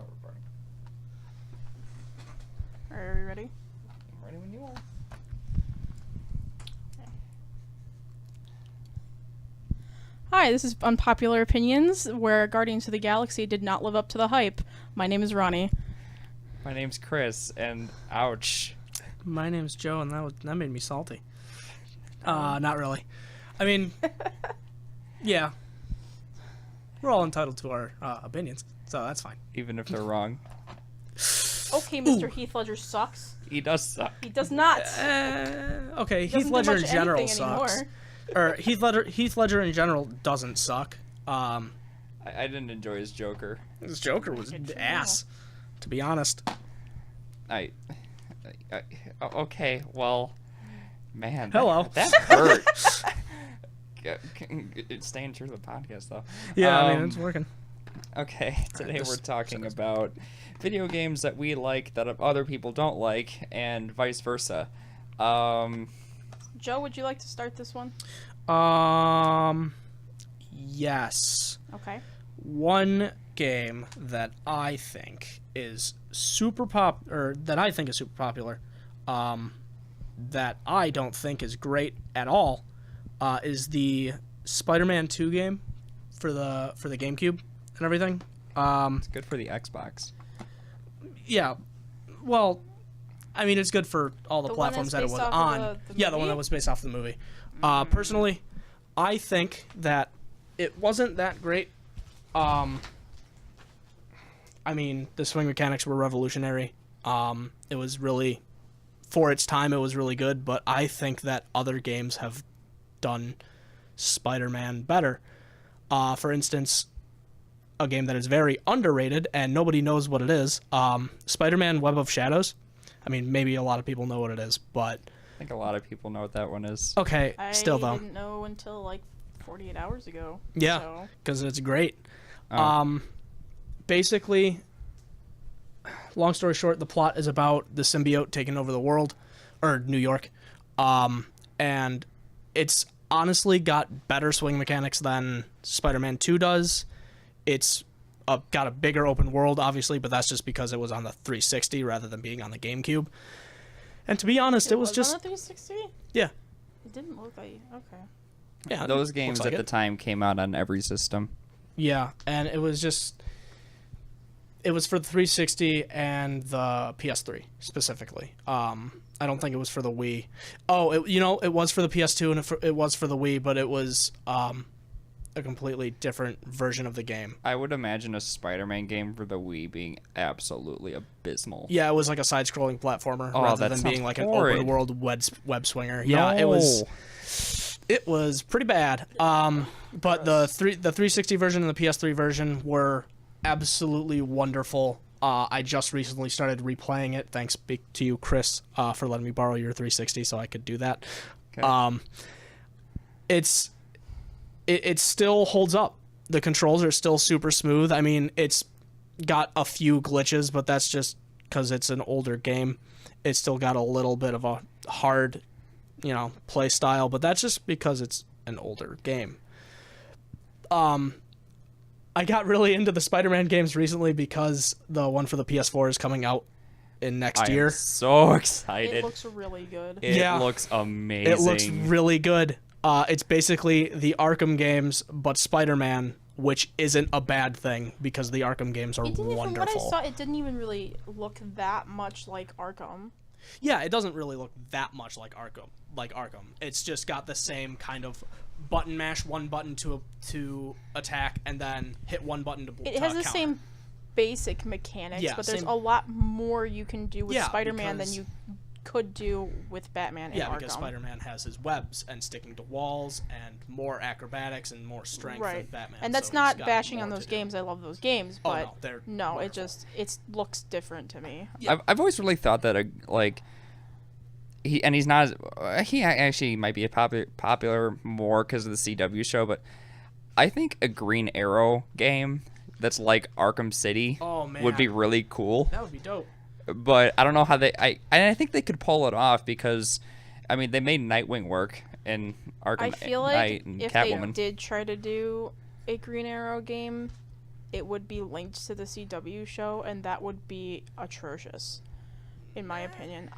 recording. Are we ready? I'm ready when you are. Hi, this is Unpopular Opinions, where Guardians of the Galaxy did not live up to the hype. My name is Ronnie. My name's Chris, and ouch. My name's Joe, and that made me salty. Not really. I mean, yeah. We're all entitled to our opinions, so that's fine. Even if they're wrong. Okay, Mr. Heath Ledger sucks. He does suck. He does not. Okay, He Heath doesn't do Ledger in much general anything sucks. anymore. Or Heath Ledger in general doesn't suck. I didn't enjoy his Joker. His Joker was ass, to be honest. Okay, well, man. Hello. That hurt. It's staying true to the podcast, though. Yeah, I mean, it's working. Okay, today we're talking about video games that we like that other people don't like, and vice versa. Joe, would you like to start this one? Yes. Okay. One game that I think is super popular, that I don't think is great at all, is the Spider-Man 2 game for the GameCube and everything. It's good for the Xbox. Yeah. Well, I mean, it's good for all the The one platforms that's that it based was off on. of the Yeah, the one movie? that was based off the movie. Personally, I think that it wasn't that great. I mean, the swing mechanics were revolutionary. It was really, for its time, it was really good, but I think that other games have done Spider-Man better. For instance, a game that is very underrated and nobody knows what it is, Spider-Man Web of Shadows. I mean, maybe a lot of people know what it is, but... I think a lot of people know what that one is. Okay, still though. I didn't know until like 48 hours ago. Yeah, because it's great. Oh. Basically, long story short, the plot is about the symbiote taking over the world, or New York, and it's honestly got better swing mechanics than Spider-Man 2 does. It's got a bigger open world, obviously, but that's just because it was on the 360 rather than being on the GameCube. And to be honest, it was just... on the 360? Yeah. It didn't look like... Okay. Yeah, Those it games looks like at the it. time came out on every system. Yeah, and it was just... It was for the 360 and the PS3, specifically. I don't think it was for the Wii. Oh, it was for the PS2 and it was for the Wii, but it was a completely different version of the game. I would imagine a Spider-Man game for the Wii being absolutely abysmal. Yeah, it was like a side-scrolling platformer rather than being like an horrid. open-world web swinger. No. Yeah, it was pretty bad. But the 360 version and the PS3 version were absolutely wonderful. I just recently started replaying it, thanks to you, Chris, for letting me borrow your 360 so I could do that. Okay. It still holds up. The controls are still super smooth. I mean, it's got a few glitches, but that's just because it's an older game. It's still got a little bit of a hard, play style, but that's just because it's an older game. I got really into the Spider-Man games recently because the one for the PS4 is coming out in next year. I'm so excited. It looks really good. It looks amazing. It looks really good. It's basically the Arkham games, but Spider-Man, which isn't a bad thing because the Arkham games are wonderful. From what I saw, it didn't even really look that much like Arkham. Yeah, it doesn't really look that much like Arkham. It's just got the same kind of button mash, one button to attack, and then hit one button to It has the counter. same basic mechanics, Yeah, but there's same- a lot more you can do with Yeah, Spider-Man than because- you could do with Batman in Yeah, Arkham. because Spider-Man has his webs and sticking to walls and more acrobatics and more strength than Batman. And that's so not he's got bashing on more those to do. games. I love those games, Oh, but no, they're it wonderful. it looks different to me. Yeah. I've always really thought that he's not he actually might be a popular more because of the CW show, but I think a Green Arrow game that's like Arkham City would be really cool. That would be dope. But I don't know how I think they could pull it off because I mean they made Nightwing work and Arkham I feel like Knight and if Catwoman. they did try to do a Green Arrow game, it would be linked to the CW show, and that would be atrocious, in my opinion.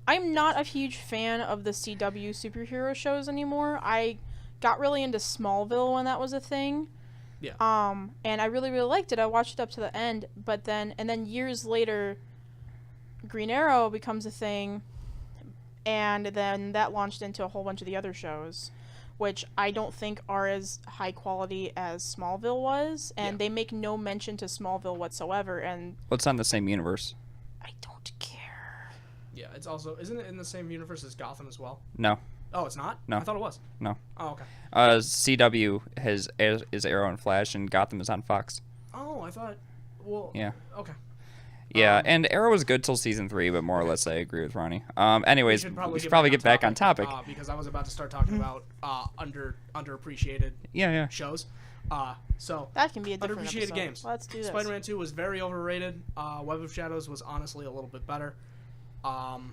I'm not a huge fan of the CW superhero shows anymore. I got really into Smallville when that was a thing. Yeah. And I really, really liked it. I watched it up to the end, but then years later, Green Arrow becomes a thing, and then that launched into a whole bunch of the other shows, which I don't think are as high quality as Smallville was, and they make no mention to Smallville whatsoever, and... Well, it's not in the same universe. I don't care. Yeah, it's also... Isn't it in the same universe as Gotham as well? No. Oh, it's not? No. I thought it was. No. Oh, okay. CW is Arrow and Flash, and Gotham is on Fox. Oh, I thought... Well... Yeah. Okay. Yeah, and Arrow was good till season 3, but more or less I agree with Ronnie. Anyways, we should probably get back on topic. Because I was about to start talking about underappreciated shows. So that can be a different underappreciated episode. games. Let's do this. Spider-Man 2 was very overrated. Web of Shadows was honestly a little bit better. And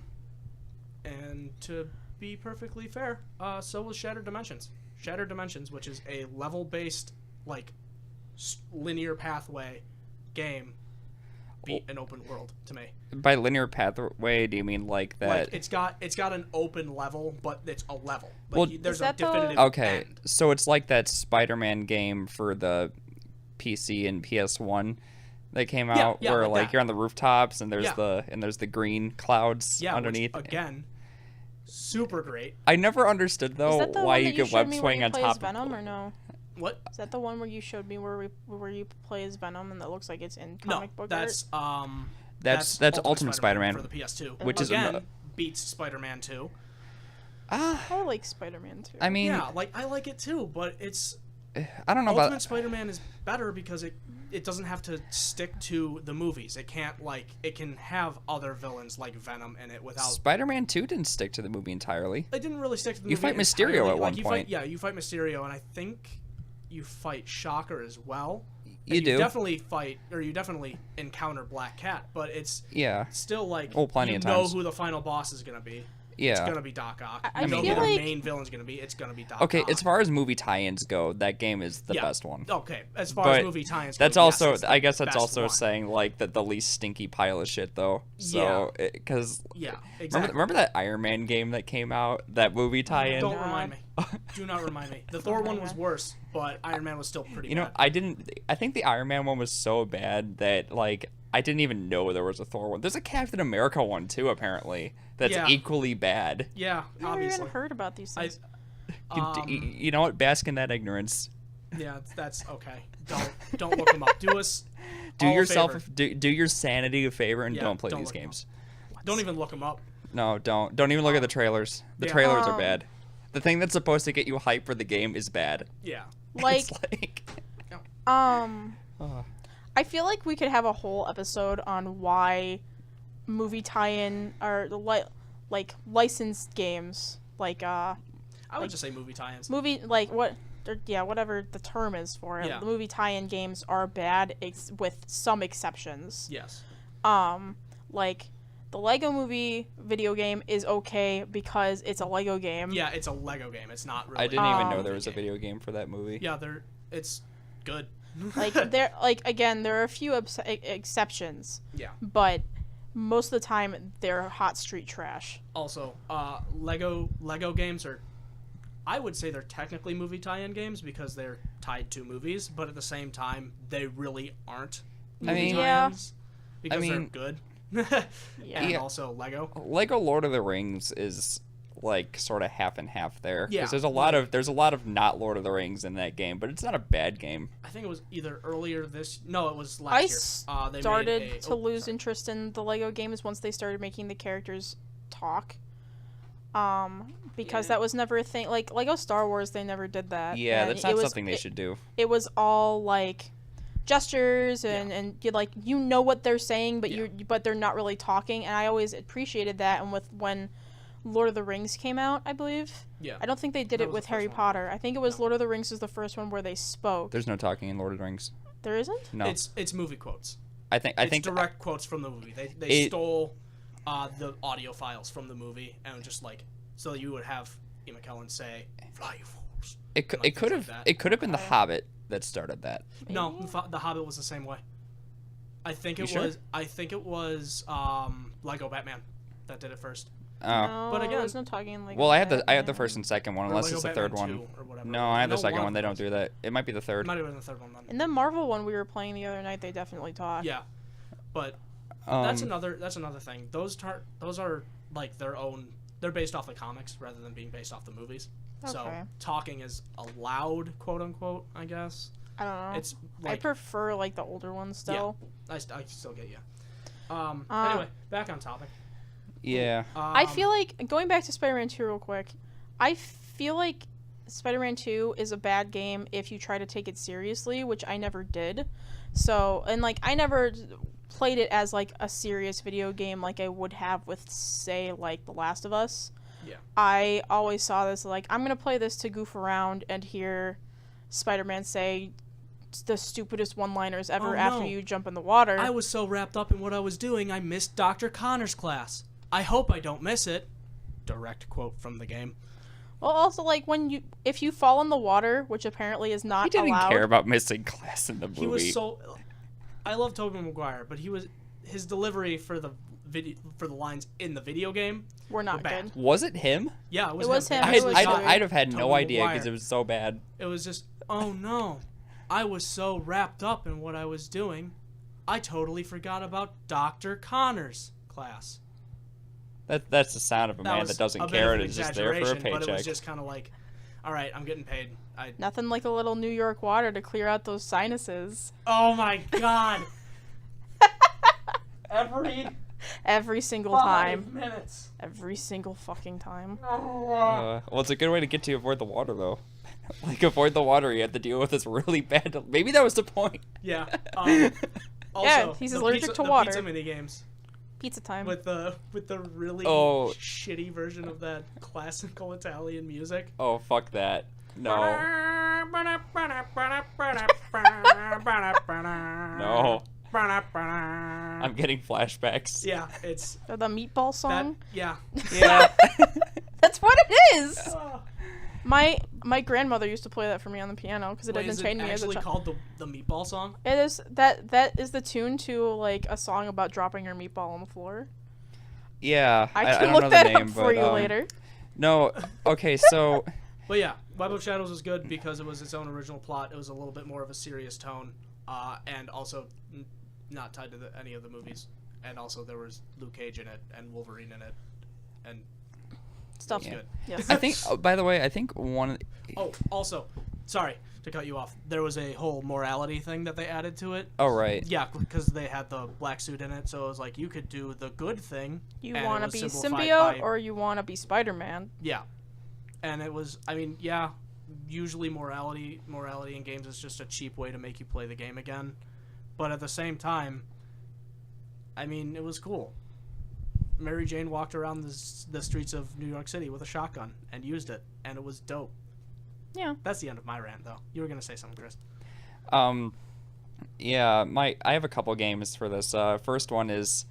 to be perfectly fair, so was Shattered Dimensions. Shattered Dimensions, which is a level-based, like, linear pathway game, beat an open world to me. By linear pathway, do you mean like that? Like it's got an open level, but it's a level. Like, Well, there's a definitive end. So it's like that Spider-Man game for the PC and PS1 that came out, where like you're on the rooftops and there's the green clouds underneath. Which, again, super great. I never understood though why you could web swing on top of Venom or no? What? Is that the one where you showed me where you play as Venom and that looks like it's in comic book art? That's Ultimate Spider-Man for the PS2, which again beats Spider-Man 2. I like Spider-Man 2. I mean, yeah, like I like it too, but it's I don't know Ultimate about Spider-Man is better because it doesn't have to stick to the movies. It can't it can have other villains like Venom in it without. Spider-Man 2 didn't stick to the movie entirely. It didn't really stick to the movie. You fight Mysterio at one point. You fight Mysterio, and I think you fight Shocker as well. You do. You definitely encounter Black Cat, but it's still like plenty of know times. who the final boss is gonna be. Yeah. It's gonna be Doc Ock. I know feel who like the main villain's gonna be. It's gonna be Doc Okay, Ock. as far as movie tie-ins go, that game is the best one. Okay, as far as movie tie-ins go, that's also yes, I guess that's also one. saying like the least stinky pile of shit though. So because exactly. remember that Iron Man game that came out, that movie tie-in? Don't remind me. Do not remind me. The Thor one was worse, but Iron Man was still pretty bad. I think the Iron Man one was so bad that like I didn't even know there was a Thor one. There's a Captain America one too, apparently. That's equally bad. Yeah, I've obviously. never even heard about these things. You know what? Bask in that ignorance. Yeah, that's okay. Don't look them up. Do your sanity a favor and don't play these games. Don't even look them up. No, don't even look at the trailers. The trailers are bad. The thing that's supposed to get you hyped for the game is bad. Yeah. I feel like we could have a whole episode on why movie tie-in or like licensed games I would just say movie tie-ins. Whatever the term is for it. Yeah. The movie tie-in games are bad with some exceptions. Yes. Like the Lego Movie video game is okay because it's a Lego game. Yeah, it's a Lego game. It's not really. I didn't even know there was a video game for that movie. Yeah, it's good. There are a few exceptions. Yeah. But most of the time they're hot street trash. Also, Lego games are, I would say they're technically movie tie-in games because they're tied to movies, but at the same time they really aren't movie tie-ins because they're good. And also Lego Lord of the Rings is like sort of half and half there. Yeah. There's a lot of not Lord of the Rings in that game, but it's not a bad game. I think it was either earlier No, it was last year. I started to lose interest in the Lego games once they started making the characters talk. Because that was never a thing. Like Lego Star Wars, they never did that. Yeah, that's not something they should do. It was all like gestures and you know what they're saying, but they're not really talking. And I always appreciated that. And when Lord of the Rings came out, I believe. Yeah. I don't think they did it with Harry Potter. I think it was Lord of the Rings was the first one where they spoke. There's no talking in Lord of the Rings. There isn't? No. It's movie quotes. I think direct quotes from the movie. They stole the audio files from the movie and just so you would have Ian McKellen say, "Fly, you fools." It could have been The Hobbit that started that. No, The Hobbit was the same way. I think it was Lego Batman that did it first. Oh. No, But again, there's no talking like. Well, I had the first and second one, unless Lego it's the Batman third one. 2 or whatever. No, I had the know second one one. They of don't them do that. It might be the third. Might have been the third one then. In the Marvel one we were playing the other night, they definitely talk. Yeah, but that's another thing. Those are like their own. They're based off the comics rather than being based off the movies. Okay. So talking is allowed, quote unquote. I guess. I don't know. It's like, I prefer like the older ones still. Yeah, I still get you. Anyway, back on topic. Yeah. I feel like going back to Spider-Man 2 real quick. I feel like Spider-Man 2 is a bad game if you try to take it seriously, which I never did. So, and like I never played it as like a serious video game like I would have with say like The Last of Us. Yeah. I always saw this like I'm going to play this to goof around and hear Spider-Man say the stupidest one-liners ever after you jump in the water. I was so wrapped up in what I was doing, I missed Dr. Connor's class. I hope I don't miss it. Direct quote from the game. Well, also, like, if you fall in the water, which apparently is not allowed. He didn't care about missing class in the movie. He was so... I love Tobey Maguire, but his delivery for the lines in the video game were not good. Was it him? Yeah, it was him. I'd have had no idea Maguire. because it was so bad. It was just, oh no, I was so wrapped up in what I was doing, I totally forgot about Dr. Connor's class. That's the sound of a man that doesn't care and is just there for a paycheck. But it was just kind of like, all right, I'm getting paid. Nothing like a little New York water to clear out those sinuses. Oh my god. Every single time. 5 minutes. Every single fucking time. Well, it's a good way to get to avoid the water, though. Like, avoid the water, you have to deal with this really bad... Maybe that was the point. Yeah. Also, yeah, he's allergic to water. The pizza minigames. Pizza time. With the really shitty version of that classical Italian music. Oh, fuck that. No. No. I'm getting flashbacks. Yeah, it's... The meatball song? Yeah. That's what it is! My grandmother used to play that for me on the piano because it had been trained me as a child. Is it actually called the meatball song? It is. That is the tune to like a song about dropping your meatball on the floor. Yeah, I don't can know look the that name, up for you later. No, okay, so... But yeah, Web of Shadows was good because it was its own original plot. It was a little bit more of a serious tone, and also not tied to any of the movies. And also there was Luke Cage in it and Wolverine in it, and stuff's good. Yes. I think. By the way, I think one. Oh, also, sorry to cut you off. There was a whole morality thing that they added to it. Oh right. Yeah, because they had the black suit in it, so it was like you could do the good thing. You want to be symbiote or you want to be Spider-Man. Yeah. And it was, I mean, yeah, usually morality in games is just a cheap way to make you play the game again. But at the same time, I mean, it was cool. Mary Jane walked around the streets of New York City with a shotgun and used it, and it was dope. Yeah. That's the end of my rant, though. You were going to say something, Chris. Yeah, I have a couple games for this. First one is,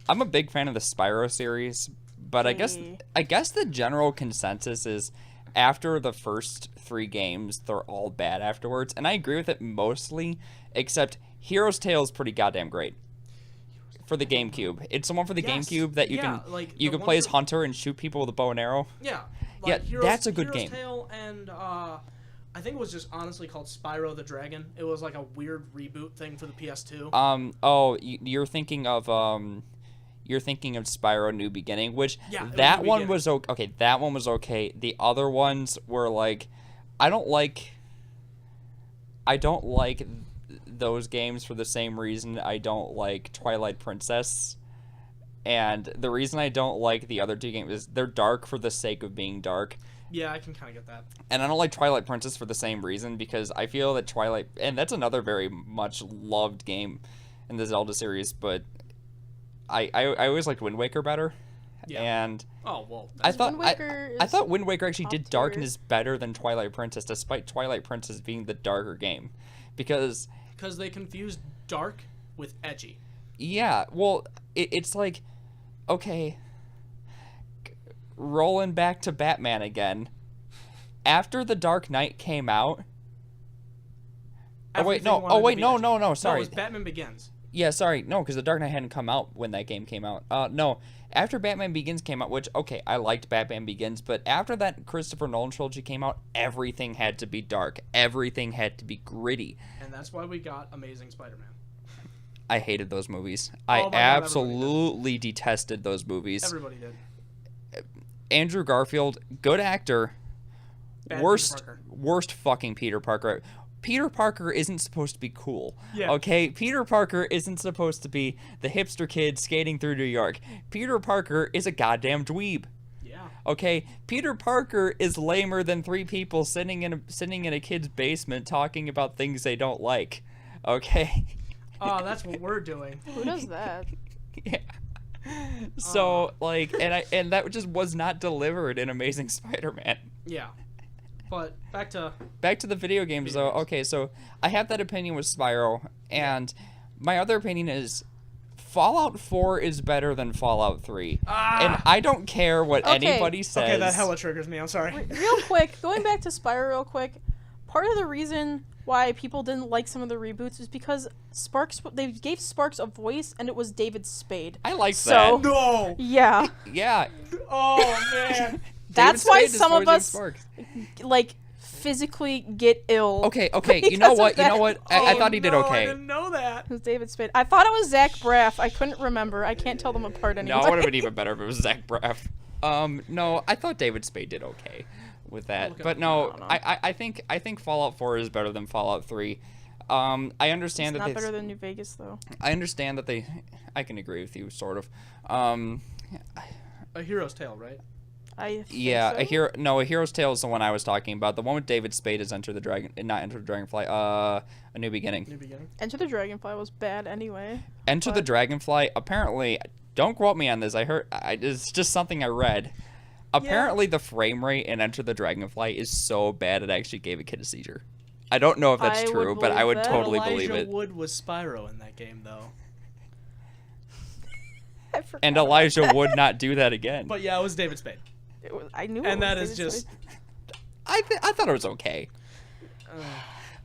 I'm a big fan of the Spyro series, but I guess the general consensus is after the first 3 games, they're all bad afterwards, and I agree with it mostly, except Hero's Tale is pretty goddamn great. For the GameCube, it's the one for the GameCube that you can play as Hunter and shoot people with a bow and arrow. Yeah, that's a good game. Hero's Tale and I think it was just honestly called Spyro the Dragon. It was like a weird reboot thing for the PS2. You're thinking of Spyro New Beginning, which that one was okay. Okay, that one was okay. The other ones were like, I don't like those games for the same reason I don't like Twilight Princess. And the reason I don't like the other 2 games is they're dark for the sake of being dark. Yeah, I can kind of get that. And I don't like Twilight Princess for the same reason, because I feel that Twilight... And that's another very much loved game in the Zelda series, but I always liked Wind Waker better. Yeah. And oh, well... I thought Wind Waker actually did darkness better than Twilight Princess, despite Twilight Princess being the darker game. Because they confused dark with edgy. Yeah, well, it's like... Okay, rolling back to Batman again. After The Dark Knight came out, Oh wait, Everything no. wanted Oh to wait, be no, edgy. no, no. No, Sorry. it was Batman Begins. Yeah, sorry. No, because The Dark Knight hadn't come out when that game came out. No, after Batman Begins came out, which, okay, I liked Batman Begins, but after that Christopher Nolan trilogy came out, everything had to be dark. Everything had to be gritty. And that's why we got Amazing Spider-Man. I hated those movies. Oh I my God, absolutely detested those movies. Everybody did. Andrew Garfield, good actor. Bad worst Peter Parker. worst fucking Peter Parker. Peter Parker isn't supposed to be cool. Yeah. Okay? Peter Parker isn't supposed to be the hipster kid skating through New York. Peter Parker is a goddamn dweeb. Yeah. Okay? Peter Parker is lamer than three people sitting in a kid's basement talking about things they don't like. Okay? Oh, that's what we're doing. Who does that? Yeah. So, like, and that just was not delivered in Amazing Spider-Man. Yeah. But back to the video games, though. Okay, so I have that opinion with Spyro, and my other opinion is Fallout 4 is better than Fallout 3. And I don't care what Okay. anybody says. Okay, that hella triggers me. I'm sorry. Real quick, going back to Spyro real quick, part of the reason why people didn't like some of the reboots is because they gave Sparks a voice, and it was David Spade. I like So- that. No. Yeah. Yeah. Oh man. That's David why Spade is some of voicing us, Sparks. like, physically get ill. Okay, you know because what? of You know that. what? I thought he did no, okay. I didn't know that. It was David Spade. I thought it was Zach Braff. I couldn't remember. I can't tell them apart anymore. No, it would have been even better if it was Zach Braff. No, I thought David Spade did okay with that. Okay. But no, I don't know. I think Fallout 4 is better than Fallout 3. I understand It's that not better than New Vegas, though. I understand that I can agree with you, sort of. A Hero's Tale, right? I think Yeah, so. A Hero's Tale is the one I was talking about. The one with David Spade is not Enter the Dragonfly. A New Beginning. New Beginning. Enter the Dragonfly was bad anyway. Enter the Dragonfly. Apparently, don't quote me on this. It's just something I read. Apparently, the frame rate in Enter the Dragonfly is so bad it actually gave a kid a seizure. I don't know if that's I would true, but I believe would that. totally Elijah believe it. Wood was Spyro in that game, though. I forgot And about Elijah that. would not do that again. But yeah, it was David Spade. I knew. And it that was is David just. Spade. I thought it was okay.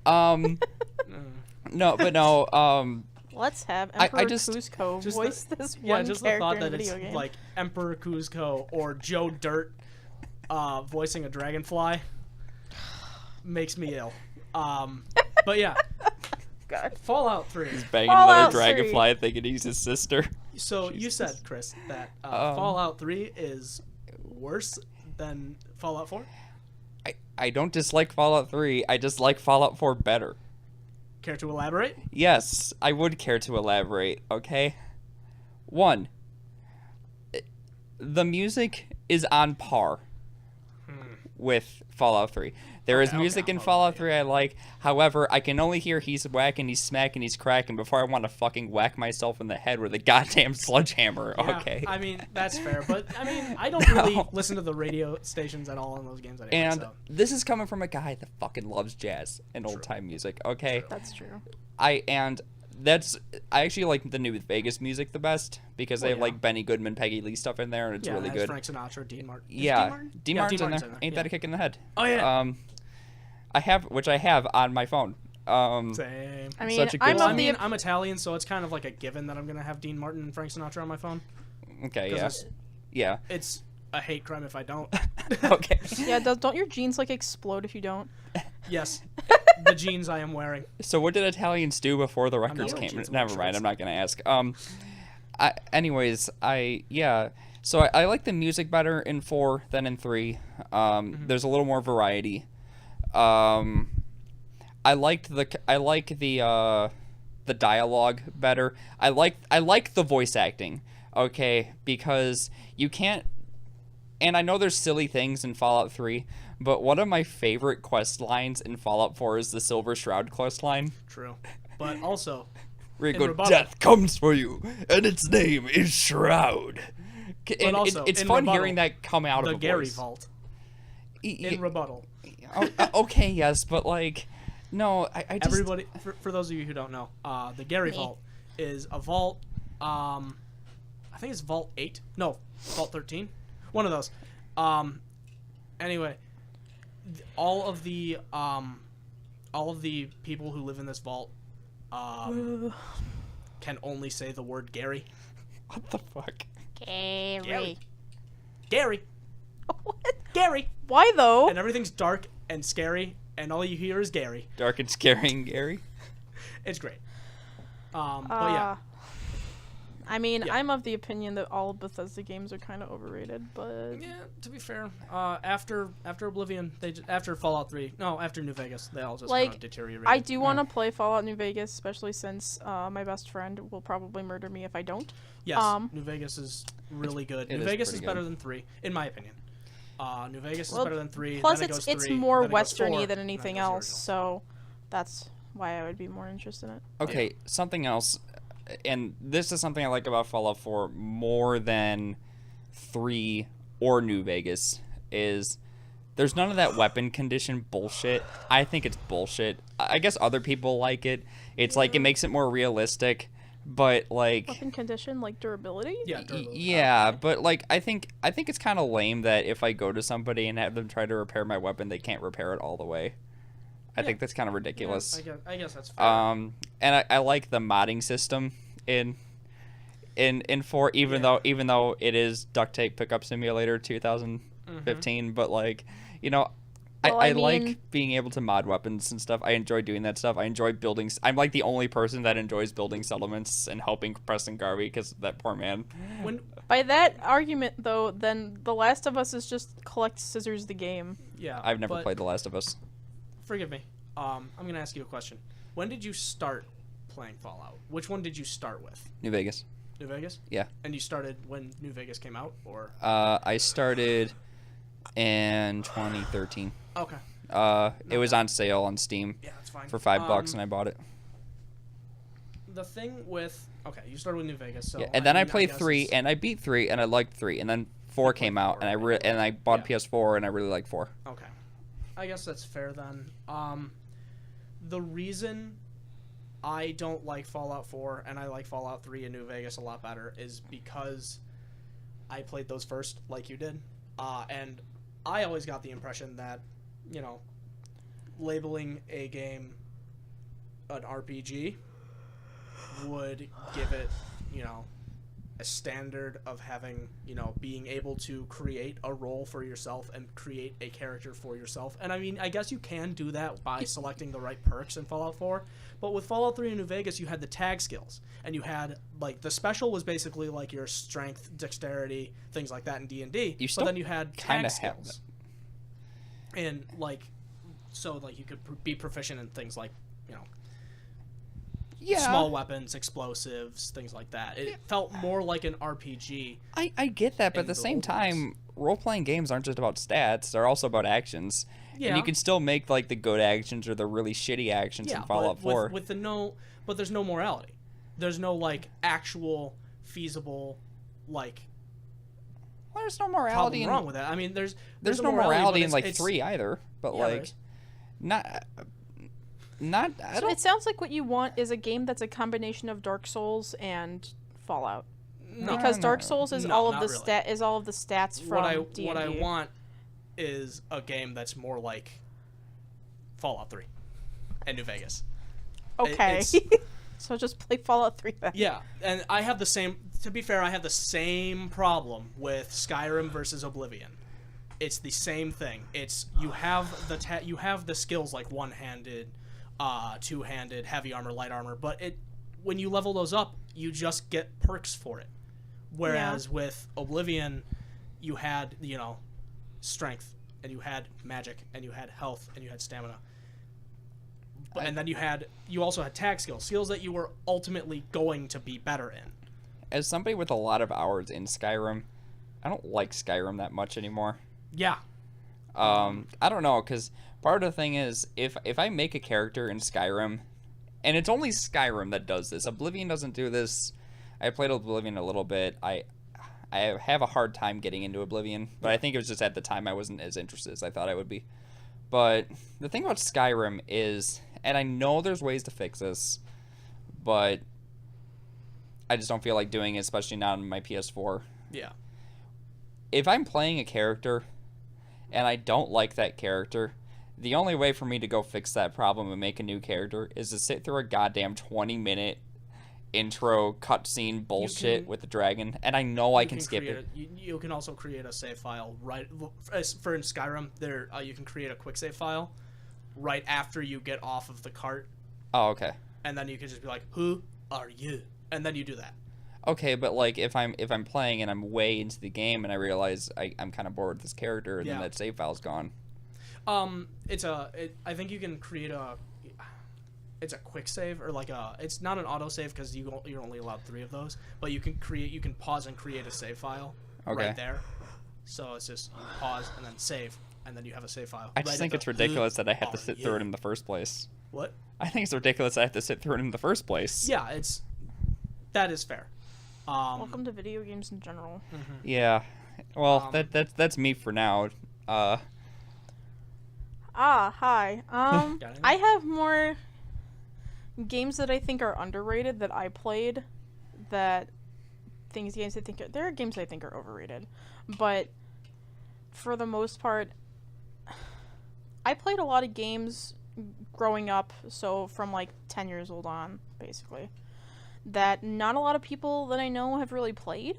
Uh, No, but no. Let's have I Emperor just- Cusco just voice this yeah, one just the character thought in a that it's video game. like Emperor Kuzco or Joe Dirt voicing a dragonfly makes me ill. But yeah, God. Fallout 3. Banging Fallout another 3. dragonfly thinking he's his sister. So you said, Chris, that Fallout 3 is worse than Fallout 4? I don't dislike Fallout 3. I just like Fallout 4 better. Care to elaborate? Yes, I would care to elaborate, okay? 1. The music is on par with Fallout 3. There is Okay, music okay, in okay, Fallout yeah. 3 I like. However, I can only hear he's whacking, he's smacking, he's cracking before I want to fucking whack myself in the head with a goddamn sledgehammer, Yeah, okay? I mean, that's fair. But, I mean, I don't really listen to the radio stations at all in those games anyway. And so. this is coming from a guy that fucking loves jazz and old-time music, okay? That's true. I actually like the New Vegas music the best because they have yeah. like Benny Goodman, Peggy Lee stuff in there, and it's Yeah, really it has good. Frank Sinatra, Dean Martin. Is Yeah, Dean Martin? Dean Yeah, Martin's in Martin's there. in there, Ain't yeah. that a kick in the head? Oh, yeah. I have on my phone. Same. I mean, Such a good I'm Well, of I the mean, I'm Italian, so it's kind of like a given that I'm going to have Dean Martin and Frank Sinatra on my phone. Okay, 'Cause yeah, It's a hate crime if I don't. okay. yeah. Don't your jeans like explode if you don't? Yes. The jeans I am wearing. So what did Italians do before the records wearing came? jeans, I'm Never wearing mind. shorts. I'm not gonna ask. So I like the music better in 4 than in 3. There's a little more variety. I like the dialogue better. I like the voice acting. Okay, because you can't. And I know there's silly things in Fallout 3, but one of my favorite quest lines in Fallout 4 is the Silver Shroud quest line. True. But also, Where you In go, rebuttal. death comes for you, and its name is Shroud. And also, it's in fun rebuttal, hearing that come out the of a Gary voice. Vault. Y- In rebuttal. Okay, yes, but like, no, I just... Everybody, for those of you who don't know, the Gary Me. Vault is a vault, I think it's Vault 8. No, Vault 13. One of those. Anyway, all of the all of the people who live in this vault can only say the word Gary. What the fuck? Gary. Gary. What? Gary. Why though? And everything's dark and scary, and all you hear is Gary. Dark and scaring Gary. It's great. But yeah. I mean, I'm of the opinion that all Bethesda games are kind of overrated, but Yeah, to be fair, after Oblivion, after Fallout 3, no, after New Vegas, they all just kind of deteriorated. I do want to play Fallout New Vegas, especially since my best friend will probably murder me if I don't. Yes, New Vegas is really good. New Vegas is better than 3, in my opinion. New Vegas is better than 3. Plus, then it goes it's 3, more then it goes westerny 4, than anything then it goes else, so that's why I would be more interested in it. Okay, something else, and this is something I like about Fallout 4 more than 3 or New Vegas, is there's none of that weapon condition bullshit. I think it's bullshit. I guess other people like it. It's like it makes it more realistic, but like Weapon condition, like durability? Yeah, durability. yeah, but like I think it's kind of lame that if I go to somebody and have them try to repair my weapon, they can't repair it all the way. I think that's kind of ridiculous. Yeah, I guess that's fair. And I like the modding system in 4, even though it is Duct Tape Pickup Simulator 2015, but like, you know, Well, I I mean- like being able to mod weapons and stuff. I enjoy doing that stuff. I enjoy building. I'm like the only person that enjoys building settlements and helping Preston Garvey because that poor man. By that argument, though, then The Last of Us is just collect scissors the game. Yeah, I've never but played The Last of Us. Forgive me. I'm gonna ask you a question. When did you start playing Fallout? Which one did you start with? New Vegas. New Vegas? Yeah. And you started when New Vegas came out, or? I started in 2013. Okay. It was on sale on Steam Yeah, that's fine. for $5, and I bought it. The thing with you started with New Vegas, so Yeah, and then I mean, played guess 3, it's- and I beat 3, and I liked 3, and then 4 came out, and I bought PS4, and I really liked 4. Okay. I guess that's fair then. The reason I don't like Fallout 4 and I like Fallout 3 and New Vegas a lot better is because I played those first, like you did. And I always got the impression that, you know, labeling a game an RPG would give it, you know, a standard of having, you know, being able to create a role for yourself and create a character for yourself. And I mean, I guess you can do that by selecting the right perks in Fallout 4. But with Fallout 3 and New Vegas, you had the tag skills. And you had, like, the special was basically like your strength, dexterity, things like that in D&D. But then you had tag skills. And, like, so, like, you could be proficient in things like, you know, small weapons, explosives, things like that. It felt more like an RPG. I get that, but at the same time, role-playing games aren't just about stats. They're also about actions. Yeah. And you can still make, like, the good actions or the really shitty actions in Fallout 4. But there's no morality. There's no, like, actual feasible, like, Well, there's no morality problem wrong with that. I mean, there's no morality in, but like, 3 either. But, like, not... I don't... It sounds like what you want is a game that's a combination of Dark Souls and Fallout. No. Because Dark Souls is No, all of not the really. all of the stats from D&D. What I want is a game that's more like Fallout 3 and New Vegas. Okay. So just play Fallout 3 then. Yeah, and I have the same. To be fair, I have the same problem with Skyrim versus Oblivion. It's the same thing. It's you have the skills like one-handed, two-handed, heavy armor, light armor, but when you level those up, you just get perks for it. Whereas with Oblivion, you had, you know, strength, and you had magic, and you had health, and you had stamina. And then you also had tag skills that you were ultimately going to be better in. As somebody with a lot of hours in Skyrim, I don't like Skyrim that much anymore. Yeah. I don't know, because part of the thing is, if I make a character in Skyrim, and it's only Skyrim that does this. Oblivion doesn't do this. I played Oblivion a little bit. I have a hard time getting into Oblivion, but I think it was just at the time I wasn't as interested as I thought I would be. But the thing about Skyrim is, and I know there's ways to fix this, but I just don't feel like doing it, especially not on my PS4. Yeah. If I'm playing a character and I don't like that character, The only way for me to go fix that problem and make a new character is to sit through a goddamn 20-minute intro cutscene bullshit with the dragon, and I know I can skip it. You can also create a save file for in Skyrim. There, you can create a quick save file right after you get off of the cart. Oh, okay. And then you can just be like, "Who are you?" And then you do that. Okay, but like if I'm playing and I'm way into the game and I realize I'm kind of bored with this character, and then that save file's gone. I think you can create it's a quick save, or like it's not an auto save because you're only allowed 3 of those, but you can pause and create a save file right there. So it's just pause and then save, and then you have a save file. I just think it's ridiculous that I have to sit through it in the first place. What? I think it's ridiculous I have to sit through it in the first place. Yeah, that is fair. Welcome to video games in general. Mm-hmm. Yeah. Well, that's me for now. Hi. I have more games that I think are underrated that I played. There are games I think are overrated, but for the most part, I played a lot of games growing up. So from like 10 years old on, basically, that not a lot of people that I know have really played.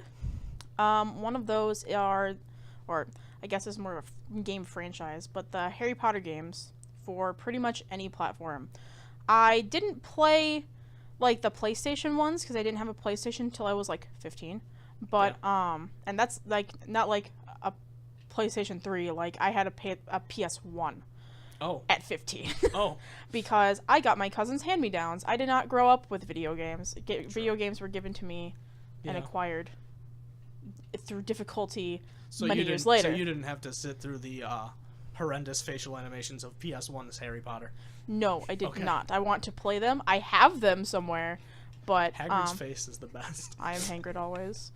One of those or I guess it's more of a game franchise, but the Harry Potter games for pretty much any platform. I didn't play like the PlayStation ones because I didn't have a PlayStation until I was like 15. But and that's like not like a PlayStation 3. Like I had a PS1. Oh. At 15. Oh. Because I got my cousin's hand-me-downs. I did not grow up with video games. Video games were given to me and acquired through difficulty many years later. So you didn't have to sit through the horrendous facial animations of PS1's Harry Potter. No, I did not. I want to play them. I have them somewhere, but Hagrid's face is the best. I am Hagrid always.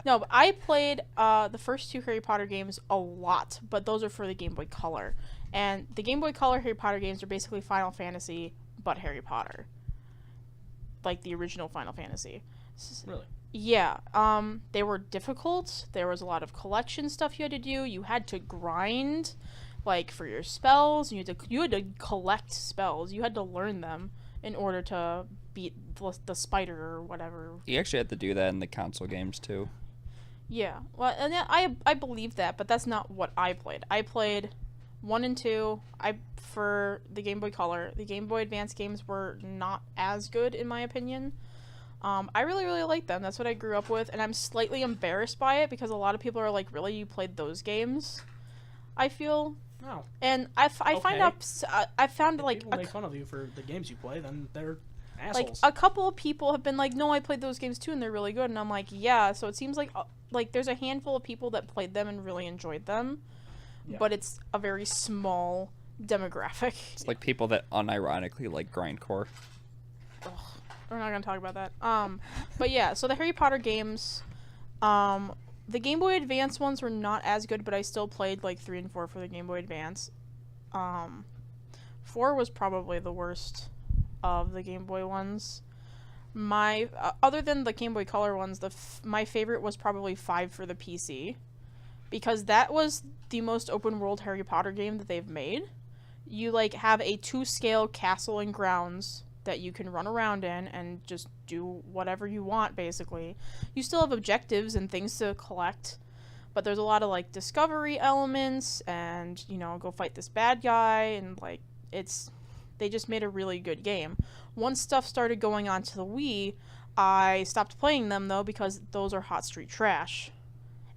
No, but I played the first 2 Harry Potter games a lot, but those are for the Game Boy Color. And the Game Boy Color Harry Potter games are basically Final Fantasy, but Harry Potter. Like the original Final Fantasy. Really? Yeah. They were difficult. There was a lot of collection stuff you had to do. You had to grind, like, for your spells. You had to collect spells. You had to learn them in order to beat the spider or whatever. You actually had to do that in the console games, too. Yeah. Well, and I believe that, but that's not what I played. I played 1 and 2 for the Game Boy Color. The Game Boy Advance games were not as good, in my opinion. I really, really like them. That's what I grew up with, and I'm slightly embarrassed by it because a lot of people are like, really, you played those games? I feel. Oh. And I found like... People make fun of you for the games you play, then they're assholes. Like, a couple of people have been like, no, I played those games too, and they're really good. And I'm like, yeah, so it seems like there's a handful of people that played them and really enjoyed them. Yeah. But it's a very small demographic. It's like people that unironically like grindcore. Ugh, we're not gonna talk about that. But yeah, so the Harry Potter games, the Game Boy Advance ones were not as good, but I still played like 3 and 4 for the Game Boy Advance. 4 was probably the worst of the Game Boy ones. My other than the Game Boy Color ones, my favorite was probably 5 for the PC. Because that was the most open world Harry Potter game that they've made. You like have a 2-scale castle and grounds that you can run around in and just do whatever you want, basically. You still have objectives and things to collect, but there's a lot of like discovery elements and, go fight this bad guy, and like they just made a really good game. Once stuff started going on to the Wii, I stopped playing them though because those are hot street trash.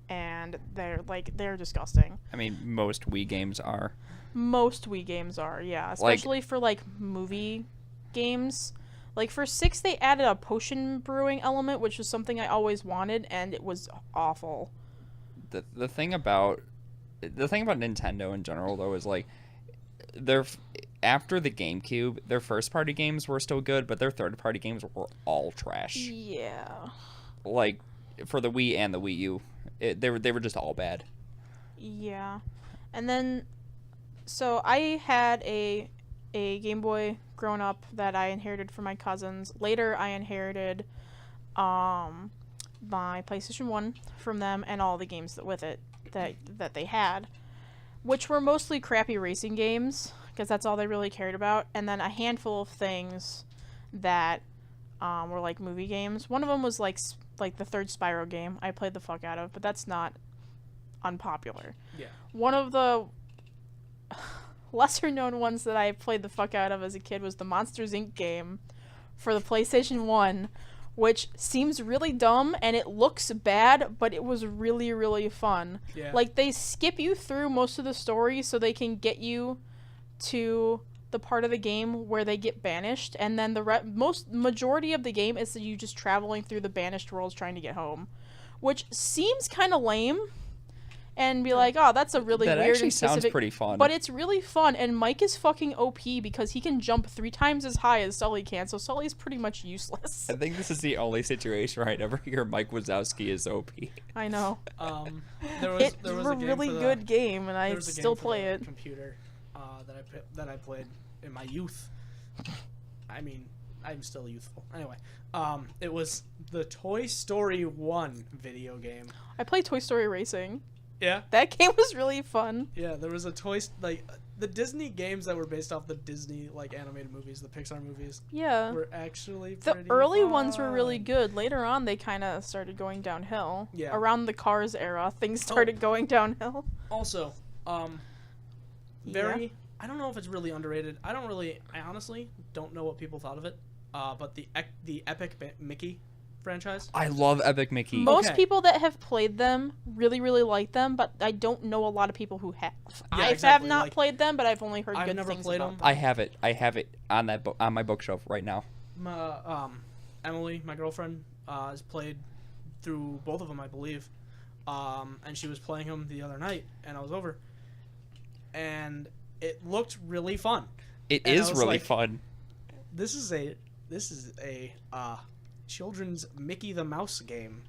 And they're disgusting. I mean, most Wii games are. Most Wii games are, yeah. Especially for, movie games. Like, for 6, they added a potion brewing element, which was something I always wanted, and it was awful. The thing about Nintendo in general, though, is, after the GameCube, their first-party games were still good, but their third-party games were all trash. Yeah. Like, for the Wii and the Wii U. They were just all bad. Yeah. And then, so I had a Game Boy growing up that I inherited from my cousins. Later, I inherited my PlayStation 1 from them and all the games with it that they had, which were mostly crappy racing games because that's all they really cared about. And then a handful of things that were like movie games. One of them was like the third Spyro game I played the fuck out of, but that's not unpopular. Yeah. One of the lesser known ones that I played the fuck out of as a kid was the Monsters Inc. game for the PlayStation 1, which seems really dumb and it looks bad, but it was really, really fun. Yeah. Like, they skip you through most of the story so they can get you to the part of the game where they get banished, and then the majority of the game is you just traveling through the banished worlds trying to get home, which seems kind of lame. And be like, oh, that's a really That weird actually and specific... sounds pretty fun. But it's really fun, and Mike is fucking OP because he can jump 3 times as high as Sully can, so Sully's pretty much useless. I think this is the only situation where I'd ever hear Mike Wazowski is OP. I know. There was a really good game, and I still play it. Computer that I played in my youth. I mean, I'm still youthful. Anyway, it was the Toy Story 1 video game. I played Toy Story Racing. Yeah. That game was really fun. Yeah, there was a the Disney games that were based off the Disney animated movies, the Pixar movies. Yeah. Were actually the pretty early fun. ones were really good. Later on, they kind of started going downhill. Yeah. Around the Cars era, things started going downhill. Also, I don't know if it's really underrated. I honestly don't know what people thought of it. But the Epic Mickey franchise. I love Epic Mickey. Most people that have played them really, really like them, but I don't know a lot of people who have. Yeah, I have not played them, but I've only heard I've good never things played about them. I have it on on my bookshelf right now. Emily, my girlfriend, has played through both of them, I believe. And she was playing them the other night, and I was over, and it looked really fun. It is really fun. This is a children's Mickey the Mouse game,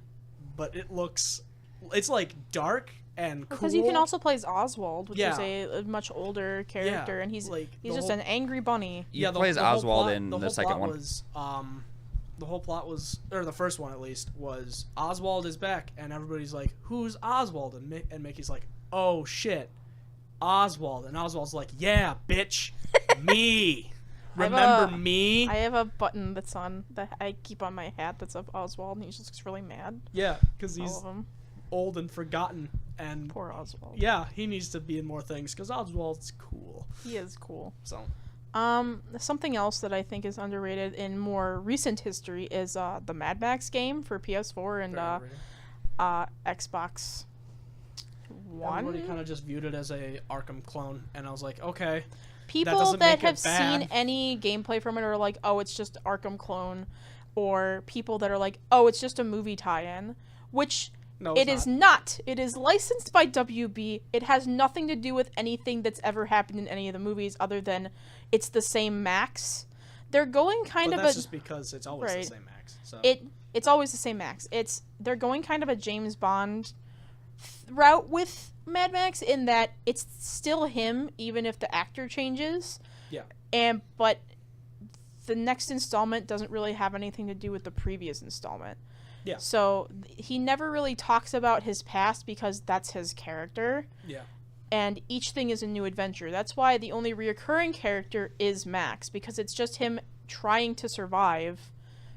but it's like dark and cool. Because you can also play as Oswald, which Yeah. is a much older character, and he's just an angry bunny. You play as Oswald in the second one. The whole plot was, or the first one at least, was Oswald is back, and everybody's like, "Who's Oswald?" And Mickey's like, "Oh shit, Oswald." And Oswald's like, "Yeah, bitch, me." Remember me? I have a button that's on that I keep on my hat that's of Oswald, and he just looks really mad. Yeah, because he's All of them. old and forgotten, and Poor Oswald. yeah, he needs to be in more things because Oswald's cool. He is cool. So, something else that I think is underrated in more recent history is the Mad Max game for PS4 and Xbox One. Everybody kind of just viewed it as a Arkham clone, and I was like, okay. People that have seen any gameplay from it are like, oh, it's just Arkham clone, or people that are like, oh, it's just a movie tie-in, which No, it is not. It is licensed by WB. It has nothing to do with anything that's ever happened in any of the movies other than it's the same Max. They're going kind of that's just because it's always the same Max. So. It's always the same Max. They're going kind of a James Bond route with Mad Max in that it's still him even if the actor changes. Yeah. But the next installment doesn't really have anything to do with the previous installment. Yeah. So he never really talks about his past because that's his character. Yeah. And each thing is a new adventure. That's why the only reoccurring character is Max, because it's just him trying to survive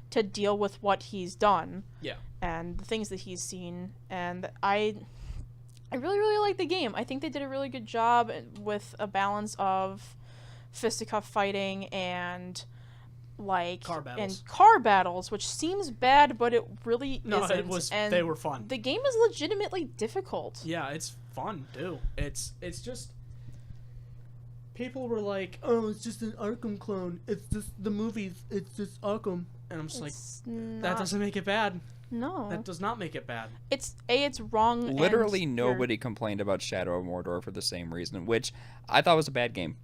to deal with what he's done. Yeah. And the things that he's seen. And I really, really like the game. I think they did a really good job with a balance of fisticuff fighting and car battles, which seems bad, but it really isn't. It was. And they were fun. The game is legitimately difficult. Yeah, it's fun too. It's just people were like, "Oh, it's just an Arkham clone. It's just the movies. It's just Arkham," and I'm just that doesn't make it bad. No, that does not make it bad. It's wrong. Literally nobody complained about Shadow of Mordor for the same reason, which I thought was a bad game,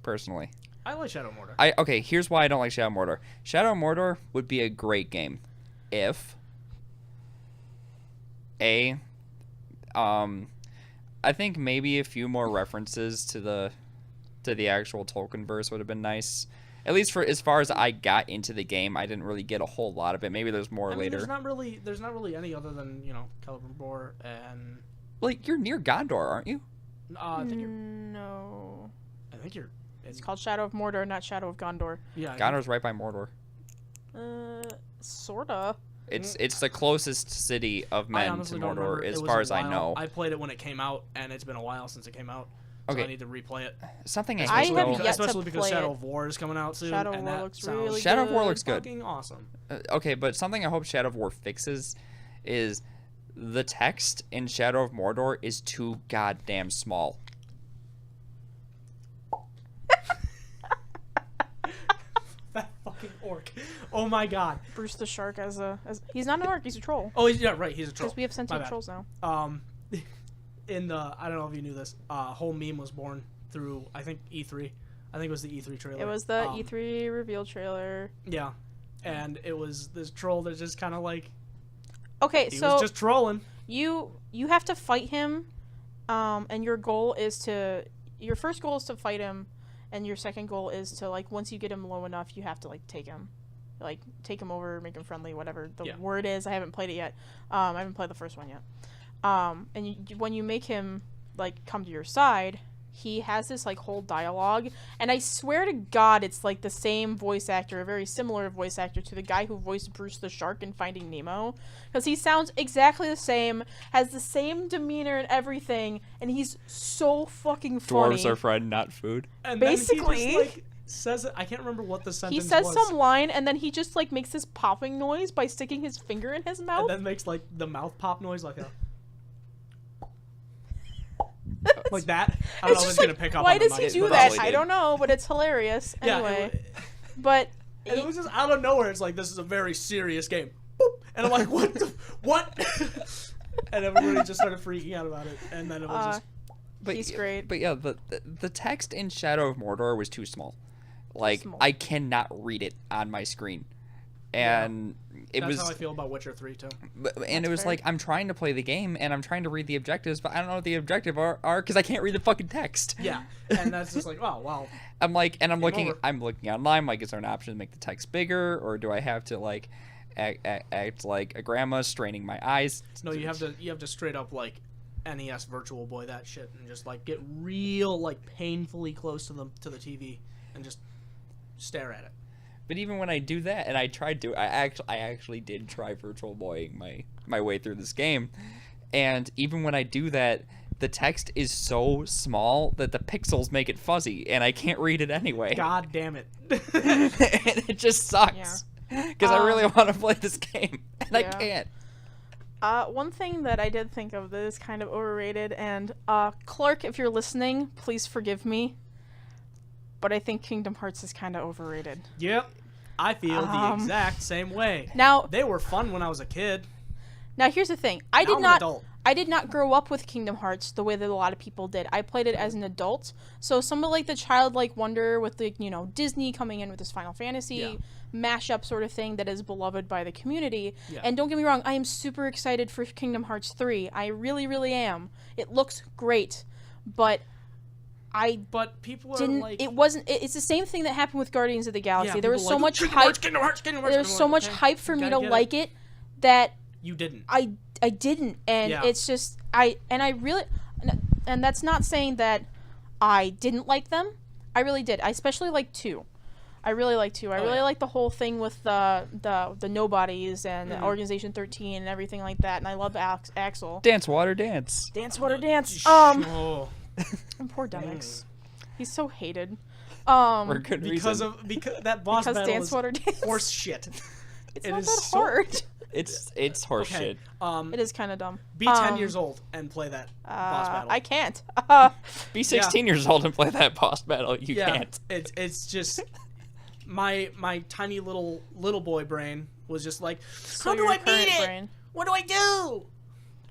personally. I like Shadow of Mordor. Okay, here's why I don't like Shadow of Mordor. Shadow of Mordor would be a great game if I think maybe a few more references to the actual Tolkien verse would have been nice. At least for as far as I got into the game, I didn't really get a whole lot of it. Maybe there's more later. There's not really any other than Celebrimbor and. Well, you're near Gondor, aren't you? I think you're. No. I think you're. It's called Shadow of Mordor, not Shadow of Gondor. Yeah. Gondor's right by Mordor. Sorta. It's the closest city of I men to honestly don't Mordor, remember. as It was far a as I while. know. I played it when it came out, and it's been a while since it came out. So Okay. I need to replay it. Something I I hate have though. yet to Especially because play Shadow it. of War is coming out soon. Shadow of and War that looks sounds really Shadow of War good. looks good. fucking awesome. Okay, but something I hope Shadow of War fixes is the text in Shadow of Mordor is too goddamn small. That fucking orc. Oh my god. Bruce the Shark as he's not an orc, he's a troll. Oh, yeah, right. He's a troll. Because we have My sentient bad. trolls now. In the, I don't know if you knew this, whole meme was born through, I think, E3. I think it was the E3 trailer. It was the E3 reveal trailer. Yeah. And it was this troll that just kind of like, Okay, he so was just trolling. you have to fight him, and your first goal is to fight him, and your second goal is to, like, once you get him low enough, you have to, like, take him over, make him friendly, whatever the word is. I haven't played it yet. I haven't played the first one yet. And when you make him, like, come to your side, he has this, like, whole dialogue, and I swear to God it's, like, the same voice actor, a very similar voice actor to the guy who voiced Bruce the Shark in Finding Nemo, because he sounds exactly the same, has the same demeanor and everything, and he's so fucking funny. Dwarves are friend, not food. And Basically. then he just, like, says it. I can't remember what the sentence He says was. some line, and then he just, like, makes this popping noise by sticking his finger in his mouth. And then makes, like, the mouth pop noise, like a... like that. I don't know if it's like, gonna pick up why on the does he mic, do but- that? Probably I did. don't know, but it's hilarious. Yeah, Anyway, but and it was just out of nowhere. It's like, this is a very serious game. Boop. And I'm like, what? And everybody just started freaking out about it. And then it was just... But, he's great. But yeah, the text in Shadow of Mordor was too small. Like, Small. I cannot read it on my screen. And it That's was... how I feel about Witcher 3, too. And it was fair. like, I'm trying to play the game, and I'm trying to read the objectives, but I don't know what the objectives are because I can't read the fucking text. Yeah. And that's just like, oh, well... I'm looking over. online, like, is there an option to make the text bigger, or do I have to, like, act like a grandma, straining my eyes? No, you have to straight up, like, NES Virtual Boy that shit and just, like, get real, like, painfully close to the TV and just stare at it. But even when I do that, and I tried to, I actually did try Virtual Boying my way through this game, and even when I do that, the text is so small that the pixels make it fuzzy, and I can't read it anyway. God damn it. And it just sucks. Because I really want to play this game, and I can't. One thing that I did think of that is kind of overrated, and Clark, if you're listening, please forgive me, but I think Kingdom Hearts is kind of overrated. Yep. I feel the exact same way. Now, They were fun when I was a kid. here's the thing. I Now did I'm an not. adult. I did not grow up with Kingdom Hearts the way that a lot of people did. I played it as an adult, so some of like the childlike wonder with the Disney coming in with this Final Fantasy mashup sort of thing that is beloved by the community. Yeah. And don't get me wrong, I am super excited for Kingdom Hearts 3. I really, really am. It looks great, but But people are didn't. like... It wasn't. It's the same thing that happened with Guardians of the Galaxy. Yeah, there was people so like, much Kingdom hype. Hearts, Kingdom Hearts, Kingdom Hearts, There was Kingdom so Hearts, much okay. hype for You me gotta to get like it that You didn't. I didn't, and Yeah. it's just I really, and that's not saying that I didn't like them. I really did. I especially like 2. I really like 2. I really like the whole thing with the nobodies and Organization 13 and everything like that. And I love Axel. Dance, water, dance. Dance, water, dance. Oh. And poor Demix. He's so hated. For good Because reason. that boss Because battle Dance, is Water, Dance. horse shit. It's It not is that so- hard. It's horseshit. Okay. It is kind of dumb. Be 10 years old and play that boss battle. I can't. Be 16 years old and play that boss battle. You yeah, can't. it's just my tiny little boy brain was just like, how do your I beat current it? brain. What do I do?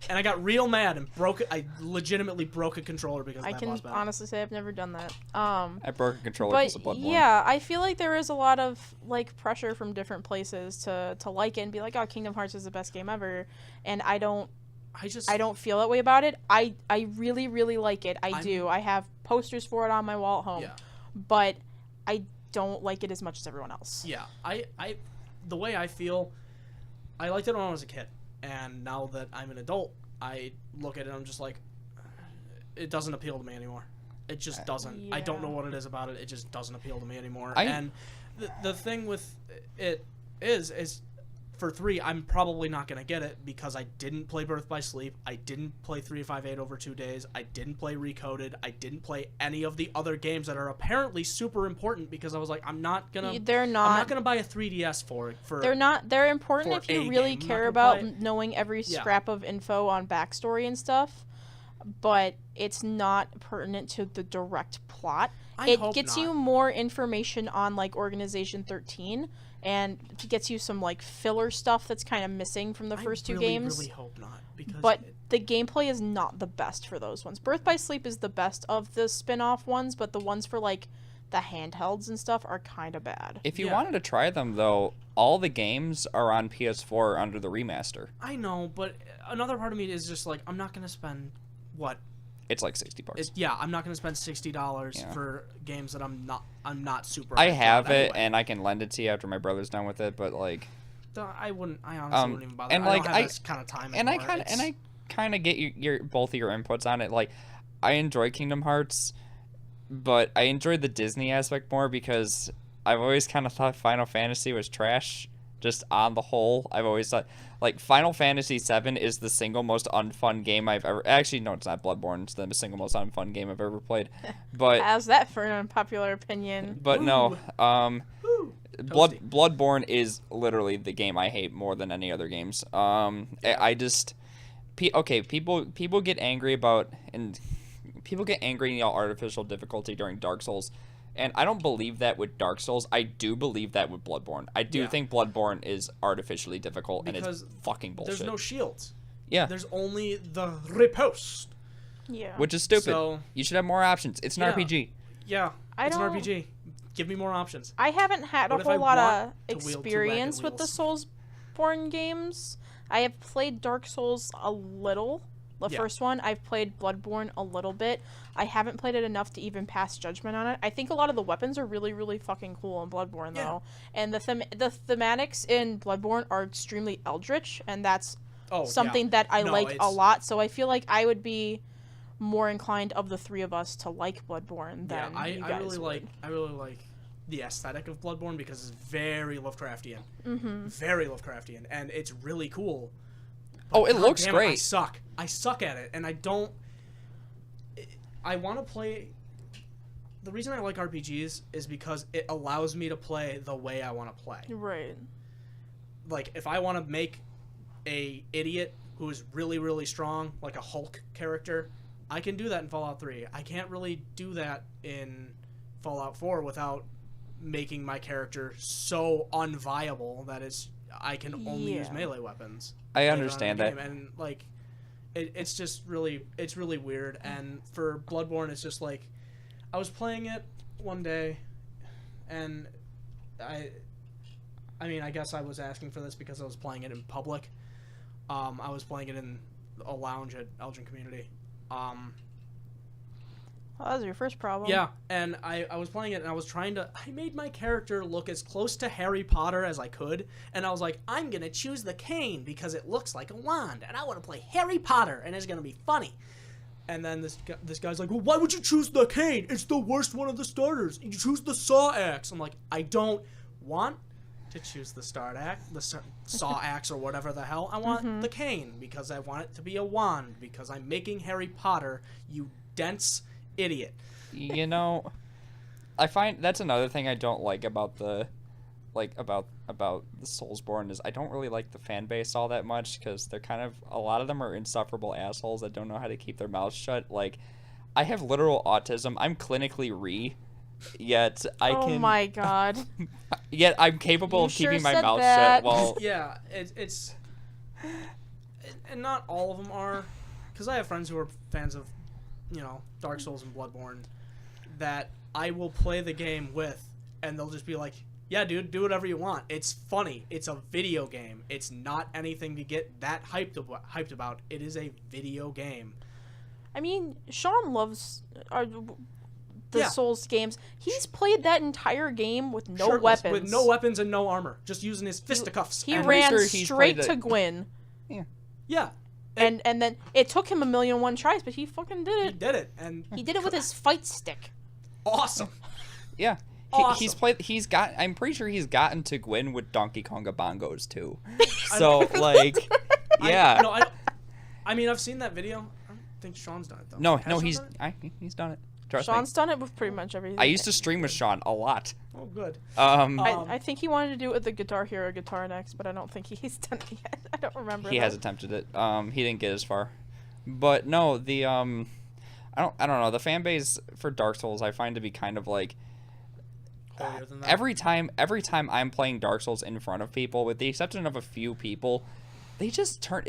And I got real mad and broke it. I legitimately broke a controller because of I that can boss battle. honestly say I've never done that. I broke a controller But because of Bloodborne. yeah, I feel like there is a lot of like pressure from different places to like it and be like, oh, Kingdom Hearts is the best game ever, and I don't feel that way about it. I really, really like it. I do. I have posters for it on my wall at home, but I don't like it as much as everyone else. Yeah, I the way I feel, I liked it when I was a kid, and now that I'm an adult, I look at it and I'm just like, it doesn't appeal to me anymore. It just doesn't. I don't know what it is about it. It just doesn't appeal to me anymore. I- And the thing with it is for 3, I'm probably not going to get it because I didn't play Birth by Sleep. I didn't play 358 over 2 days. I didn't play Recoded. I didn't play any of the other games that are apparently super important because I was like, I'm not going to buy a 3DS for it. They're important if you really care about knowing every scrap of info on backstory and stuff, but it's not pertinent to the direct plot. It gets you more information on, like, Organization 13, and it gets you some, like, filler stuff that's kind of missing from the first 2 games. I really hope not. But the gameplay is not the best for those ones. Birth by Sleep is the best of the spin-off ones, but the ones for, like, the handhelds and stuff are kind of bad. If you wanted to try them, though, all the games are on PS4 under the remaster. I know, but another part of me is just like, I'm not going to spend, what? It's like $60. I'm not going to spend $60 for games that I'm not super. I have it, and I can lend it to you after my brother's done with it. But like, I honestly wouldn't even bother. And like, I don't have this kind of time. And I kind of get your both of your inputs on it. Like, I enjoy Kingdom Hearts, but I enjoyed the Disney aspect more because I've always kind of thought Final Fantasy was trash. Just on the whole, I've always thought, like, Final Fantasy VII is the single most unfun game I've ever... Actually, no, it's not. Bloodborne. It's the single most unfun game I've ever played. But how's that for an unpopular opinion? But no, Bloodborne is literally the game I hate more than any other games. I just... people get angry about... and people get angry and yell artificial difficulty during Dark Souls. And I don't believe that with Dark Souls. I do believe that with Bloodborne. I do think Bloodborne is artificially difficult, and it's fucking bullshit. There's no shields. Yeah. There's only the riposte. Yeah. Which is stupid. So, you should have more options. It's an RPG. Yeah. It's an RPG. Give me more options. I haven't had a whole lot of experience with the Soulsborne games. I have played Dark Souls a little. The first one. I've played Bloodborne a little bit. I haven't played it enough to even pass judgment on it. I think a lot of the weapons are really, really fucking cool in Bloodborne, though. And the thematics in Bloodborne are extremely eldritch, and that's something that I like a lot. So I feel like I would be more inclined of the 3 of us to like Bloodborne than you guys I really like the aesthetic of Bloodborne because it's very Lovecraftian. Mm-hmm. Very Lovecraftian, and it's really cool. Oh, it looks great. I suck at it, and I don't... I want to play... The reason I like RPGs is because it allows me to play the way I want to play. Right. Like, if I want to make a idiot who is really, really strong, like a Hulk character, I can do that in Fallout 3. I can't really do that in Fallout 4 without making my character so unviable that I can only use melee weapons. I understand that. And, like, it's just really, it's really weird. And for Bloodborne, it's just like, I was playing it one day, and I mean, I guess I was asking for this because I was playing it in public. I was playing it in a lounge at Elgin Community. Well, that was your first problem. Yeah, and I was playing it, and I made my character look as close to Harry Potter as I could, and I was like, I'm going to choose the cane because it looks like a wand, and I want to play Harry Potter, and it's going to be funny. And then this guy's like, well, why would you choose the cane? It's the worst one of the starters. You choose the saw axe. I'm like, I don't want to choose the saw axe or whatever the hell. I want the cane because I want it to be a wand because I'm making Harry Potter, you dense idiot. You know, I find that's another thing I don't like about the Soulsborne is I don't really like the fan base all that much because they're kind of, a lot of them are insufferable assholes that don't know how to keep their mouths shut. Like, I have literal autism. I'm clinically yet I can. Oh my god. Yet I'm capable of keeping my mouth shut while. Yeah, it's and not all of them are, because I have friends who are fans of, Dark Souls and Bloodborne that I will play the game with, and they'll just be like, yeah, dude, do whatever you want. It's funny. It's a video game. It's not anything to get that hyped about. It is a video game. I mean, Sean loves the Souls games. He's played that entire game with no weapons. With no weapons and no armor. Just using his fisticuffs. He ran straight to Gwyn. Yeah. And then it took him 1,000,001 tries, but he fucking did He it. did it, and He did it with his fight stick. awesome. Yeah. Awesome. He's played. I'm pretty sure he's gotten to Gwyn with Donkey Konga bongos too. So like, yeah. I mean, I've seen that video. I don't think Sean's done it though. No, Has no, Sean he's done it? he's done it. Trust Sean's me. done it with pretty much everything. I used to stream with Sean a lot. Oh, good. I think he wanted to do it with the Guitar Hero Guitar Next, but I don't think he's done it yet. I don't remember. He has attempted it. He didn't get as far. But no, the I don't know. The fan base for Dark Souls I find to be kind of like Holier than thou. every time I'm playing Dark Souls in front of people, with the exception of a few people, they just turn.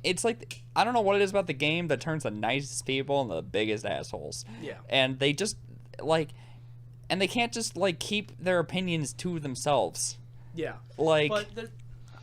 It's like I don't know what it is about the game that turns the nicest people into the biggest assholes. Yeah. And they just like, and they can't just like keep their opinions to themselves. Yeah. Like,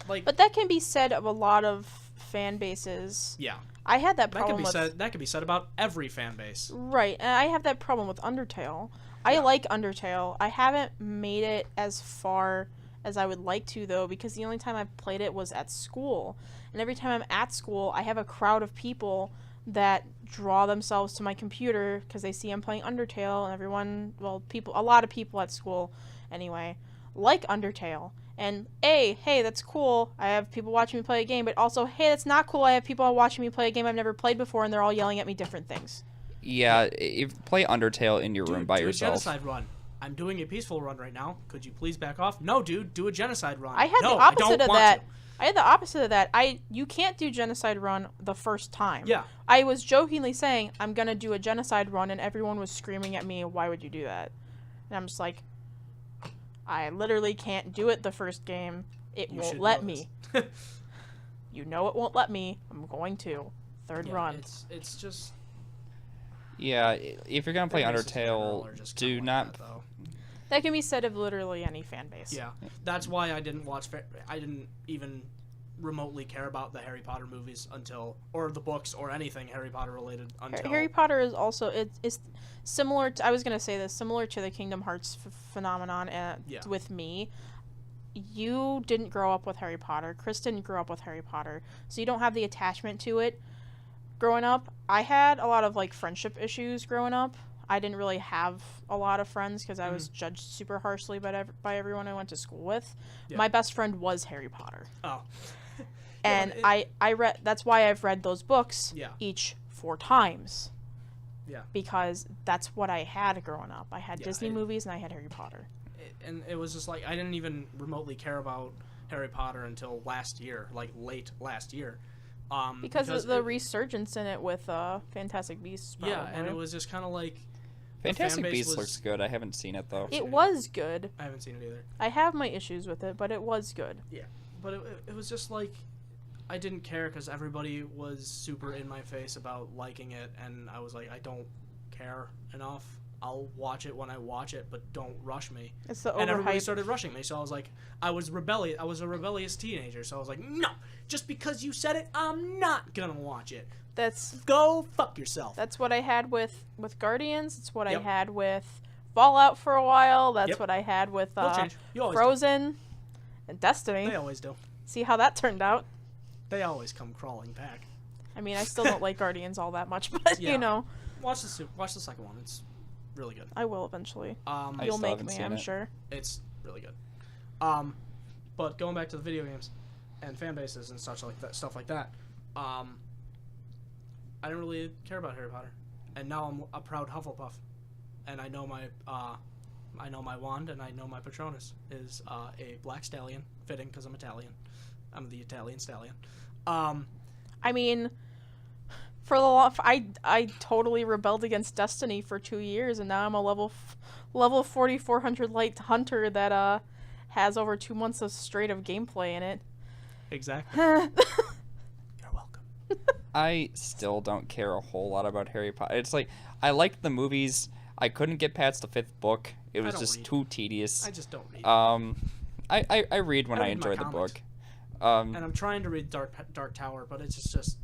But that can be said of a lot of fan bases. yeah. I had that That problem could be with said. That could be said about every fan base. right, and I have that problem with Undertale. I like Undertale. I haven't made it as far as I would like to though, because the only time I've played it was at school. And every time I'm at school, I have a crowd of people that draw themselves to my computer because they see I'm playing Undertale, and a lot of people at school anyway, like Undertale. And hey, that's cool. I have people watching me play a game, but also, hey, that's not cool. I have people watching me play a game I've never played before, and they're all yelling at me different things. yeah, if play Undertale in your room by do yourself. a genocide run. I'm doing a peaceful run right now. Could you please back off? No, dude, do a genocide run. I had no, the opposite I don't of want that. to. I had the opposite of that. You can't do genocide run the first time. Yeah. I was jokingly saying I'm gonna do a genocide run, and everyone was screaming at me, "Why would you do that?" And I'm just like, I literally can't do it the first game. It You won't should let know me. this. You know it won't let me. I'm going to. Third Yeah, run. It's just. Yeah, if you're gonna play fan bases in general Undertale, are just do kinda like not. that, though. That can be said of literally any fan base. Yeah, that's why I didn't watch. I didn't even remotely care about the Harry Potter movies or the books, or anything Harry Potter related until. Harry Potter is also it's similar to, I was gonna say this, similar to the Kingdom Hearts phenomenon with me. You didn't grow up with Harry Potter. Chris didn't grow up with Harry Potter, so you don't have the attachment to it. Growing up, I had a lot of like friendship issues growing up. I didn't really have a lot of friends because I was judged super harshly by everyone I went to school with. Yeah. My best friend was Harry Potter. Oh. And I read, that's why I've read those books each 4 times. Yeah. Because that's what I had growing up. I had Disney movies and I had Harry Potter. And it was just like, I didn't even remotely care about Harry Potter until last year, like late last year. Because of the resurgence in it with Fantastic Beasts. Probably. Yeah, and it was just kind of like. Fantastic Beasts looks good. I haven't seen it though. It was good. I haven't seen it either. I have my issues with it, but it was good. Yeah, but it was just like, I didn't care because everybody was super in my face about liking it, and I was like, I don't care enough. I'll watch it when I watch it, but don't rush me. It's the overhype. And everybody started rushing me, so I was like, I was a rebellious teenager, so I was like, no, just because you said it, I'm not gonna watch it. Go fuck yourself. That's what I had with Guardians. It's what I had with Fallout for a while. That's what I had with Frozen and Destiny. They always do. See how that turned out. They always come crawling back. I mean, I still don't like Guardians all that much, but you know. Watch the second one. It's really good. I will eventually. I You'll still make haven't me, seen I'm it. sure. It's really good. But going back to the video games and fan bases and stuff like that. I didn't really care about Harry Potter, and now I'm a proud Hufflepuff, and I know my wand, and I know my Patronus is a black stallion, fitting because I'm Italian. I'm the Italian stallion. I mean, I totally rebelled against Destiny for 2 years, and now I'm a level 4400 light hunter that has over 2 months of straight of gameplay in it. Exactly. You're welcome. I still don't care a whole lot about Harry Potter. It's like, I liked the movies. I couldn't get past the 5th book. It was just too tedious. I just don't read. I read when I read my enjoy the comics. book. And I'm trying to read Dark Tower, but it's just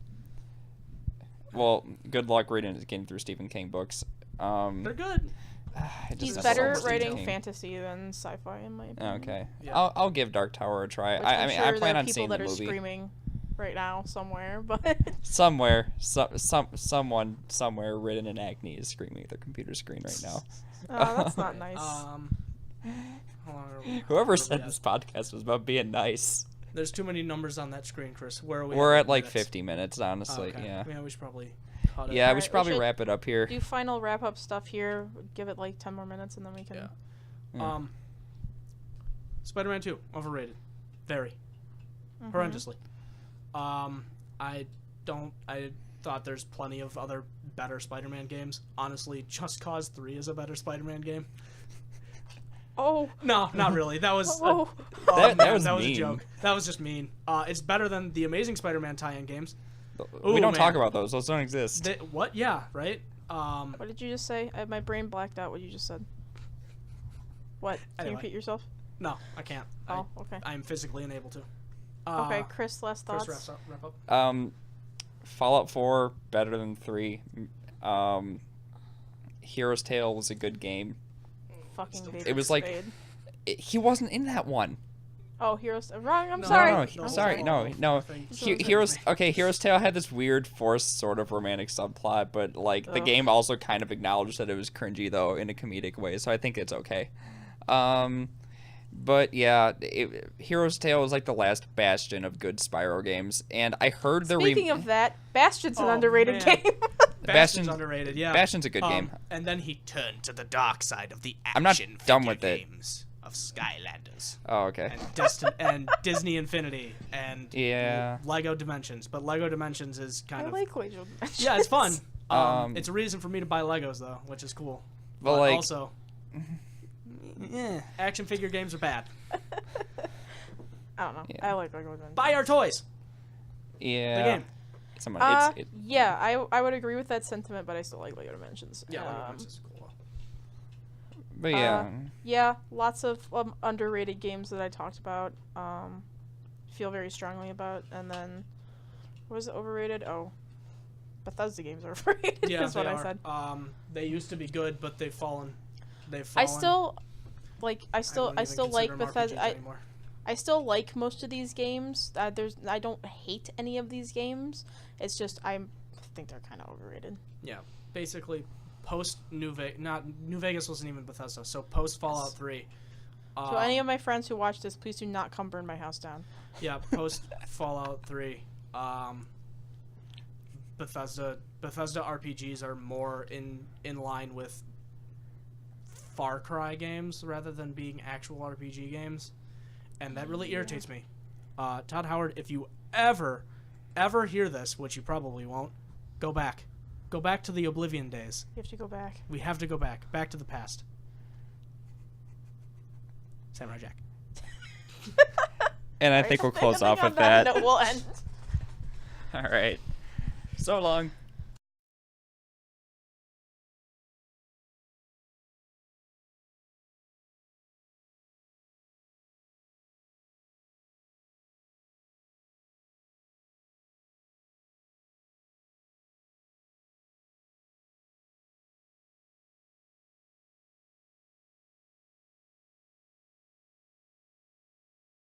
Well, good luck getting through Stephen King books. they're good. He's that's better so writing King. fantasy than sci-fi, in my opinion. Okay, Yeah. I'll give Dark Tower a try. Which I mean, sure I there plan are on people seeing the that are movie. screaming right now somewhere, but Someone somewhere written in acne is screaming at their computer screen right now. oh, that's not nice. How long are we- Whoever where said we at? this podcast was about being nice. There's too many numbers on that screen, Chris. Where are we? We're at at like minutes? 50 minutes, honestly. Okay. Yeah. We should probably cut it. Yeah, we Alright, should probably we should wrap it up here. Do final wrap up stuff here. Give it like 10 more minutes, and then we can. Yeah. Yeah. Spider-Man 2, overrated, very Mhm. horrendously. I thought there's plenty of other better Spider-Man games. Honestly, Just Cause 3 is a better Spider-Man game. Oh. No, not really. That was Oh. That was a mean. joke. That was just mean. It's better than the Amazing Spider-Man tie-in games. We Ooh, don't talk man. about those. Those don't exist. What? Yeah, right. What did you just say? My brain blacked out what you just said. What? Can you Anyway. repeat yourself? No, I can't. Oh, okay. I'm physically unable to. Okay, Chris, last Chris, thoughts. wrap up. Fallout 4 better than 3. Hero's Tale was a good game. Fucking David It was like- Spade. He wasn't in that one. Oh, Heroes. Wrong. I'm No, sorry. No, I'm sorry, no. Hero's Tale had this weird forced sort of romantic subplot, but like the Ugh. game also kind of acknowledged that it was cringy though in a comedic way, so I think it's okay. But yeah, Hero's Tale was like the last bastion of good Spyro games, and I heard the Speaking of that, Bastion's an underrated man. game. Bastion's underrated. Yeah. Bastion's a good game. And then he turned to the dark side of the action I'm not done with it. games of Skylanders Oh, okay. and and Disney Infinity and Yeah. Lego Dimensions. But Lego Dimensions is I kind of like Lego Dimensions. yeah, it's fun. Um, It's a reason for me to buy Legos though, which is cool. But, But like- also, action figure games are bad. I don't know. Yeah. I like Lego Dimensions. Buy our toys. Yeah. The game. Yeah, I would agree with that sentiment, but I still like Lego Dimensions. Yeah, Lego Dimensions is cool. But yeah. Yeah, lots of underrated games that I talked about. Feel very strongly about, and then what was it overrated? Oh, Bethesda games are overrated. Yeah, is what they I are. said. They used to be good, but they've fallen. I still like. I wouldn't even still like consider 'em Bethesda. RPGs anymore. I still like most of these games. I don't hate any of these games. It's just I think they're kind of overrated. Yeah, basically, post New Vegas wasn't even Bethesda, so post Fallout 3. So any of my friends who watch this, please do not come burn my house down. Yeah, post Fallout 3. Bethesda RPGs are more in line with Far Cry games rather than being actual RPG games, and that really irritates me. Todd Howard, if you ever hear this, which you probably won't, go back to the Oblivion days. You have to go back. We have to go back to the past. Samurai Jack. And I think we'll close off with that. We'll end. All right. So long.